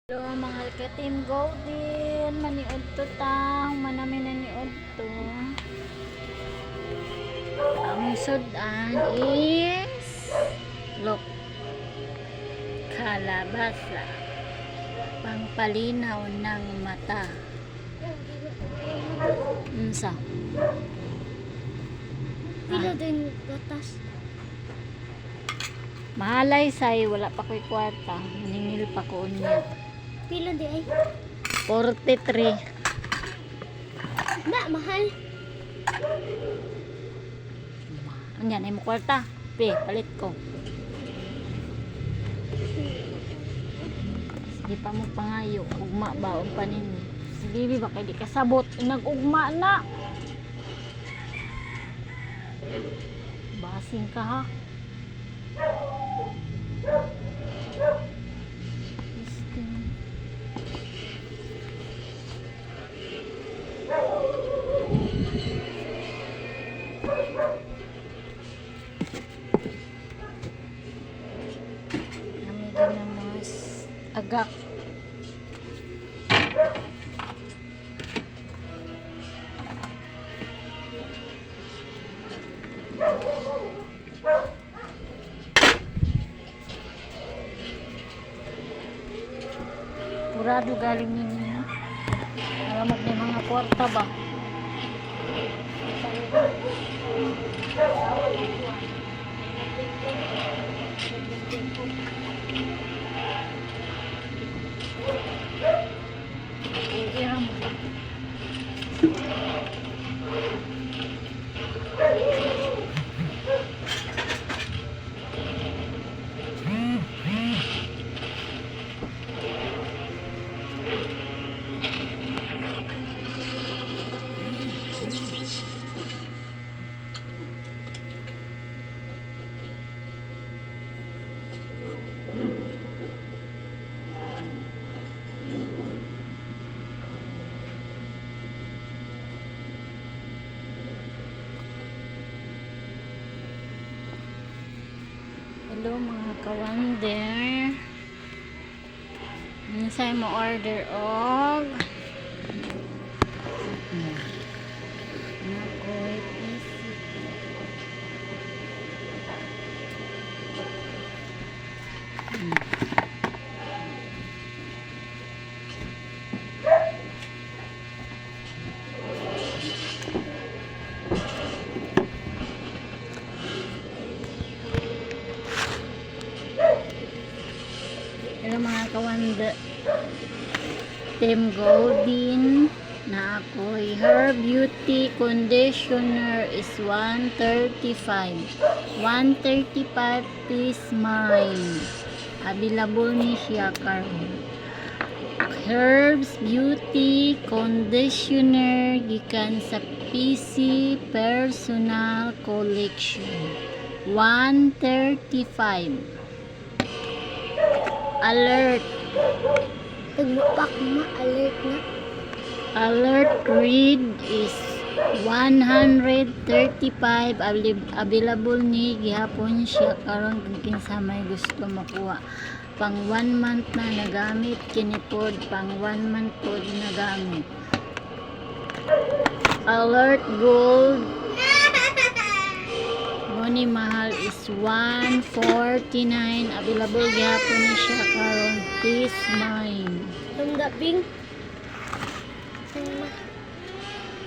Hello mga ka-team Golden, maniod to ta, manami na niod to. Ang sudan is look, kalabasa, pangpalinaw ng mata. Unsa? Pila din gatas. Mahalay say, wala pa ko'y kwarta, maningil pa ko niya. Pila di ay. 43. Na, mahal. Anyan, ay mo kwarta. Palit ko. Sige pa mo pangayo. Ugma ba? O panin. Sige, ba kaya di kasabot. Nag-ugma na. Basing ka ha. Namigay na mas agak. Purado galing ninyo. Alamot na mga kwarta ba? Hello mga kawander. Minsay mo order og nakoy isip. Hello mga kawanda, Team Golden, na ako'y Her Beauty Conditioner is 135. 135 is mine. Available ni siya karon. Herbs Beauty Conditioner gikan sa PC Personal Collection. 135. Alert. Tagmupak ma, alert na. Alert read is 135. Available ni gihapon siya karon kung kinsa may gusto makuha. Pang 1 month na nagamit kini pod, pang 1 month pod nagamit. Alert Gold ni mahal is 149. Available gihapon ni siya karon. Please mine. Tandabing.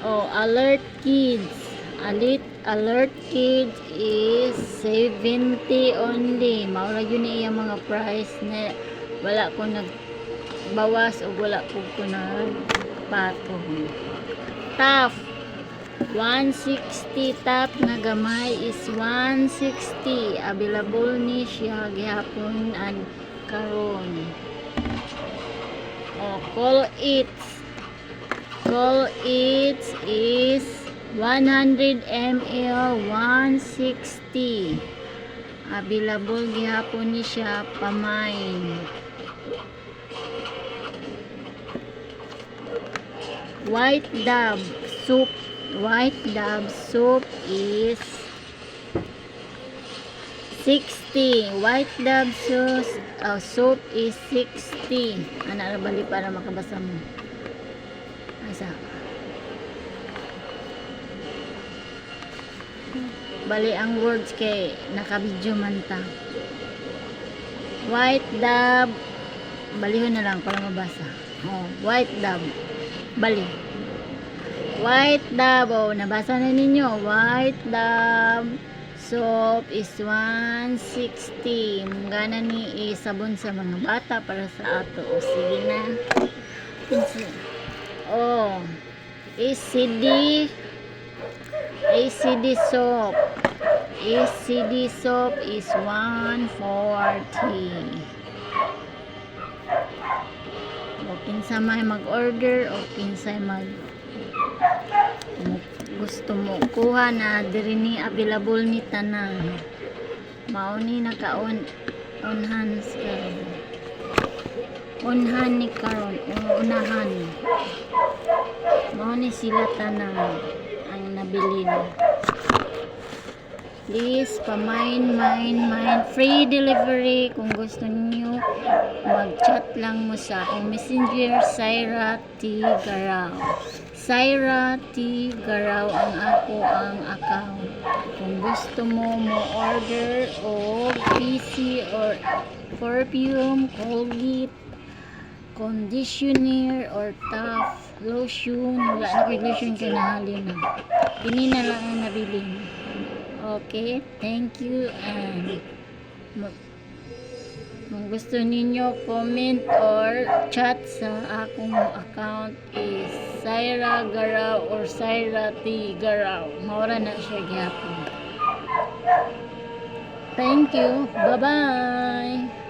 Oh, Alert Kids. Alert Kids is 70 only. Maura yun iya mga price na wala ko nagbawas o wala ko nagpatong. Tough 160. Top na gamay is 160. Available ni siya gihapon and karon. Oh, Call It is 100 ml 160. Available gihapon ni siya pamain. White Dove Soup is 60. White Dove soap is 60. Ana ra bali para makabasa mo. Asa? Bali ang words kay naka-video man ta. White Dove. Balihon na lang para mabasa. Oh, White Dove. Bali. White Dove. Oh, nabasa na ninyo. White Dove soap is 160. Munggana ni sabon sa mga bata para sa ato. O, sige na. Oh, ACD soap. ACD soap is 140. O kinsa may mag-order o kinsa gusto mo kuha na diri ni available ni tanan. Mao ni unhan ni karon unahan. Mao ni sila tanan ang nabili ni. Please, mahin. Free delivery. Kung gusto niyo mag-chat lang mo sa akong messenger, Syra T. Garaw. Syra T. Garaw ang account. Kung gusto mo order o PC or perfume, Colgate, conditioner or tough lotion, wala na kay lotion ka nahalin na. Ini na lang ang nabili. Okay, thank you, and kung gusto ninyo comment or chat sa akong account is Syra Garaw or Syra T. Garaw. Maura na siya gyapon. Thank you. Bye-bye.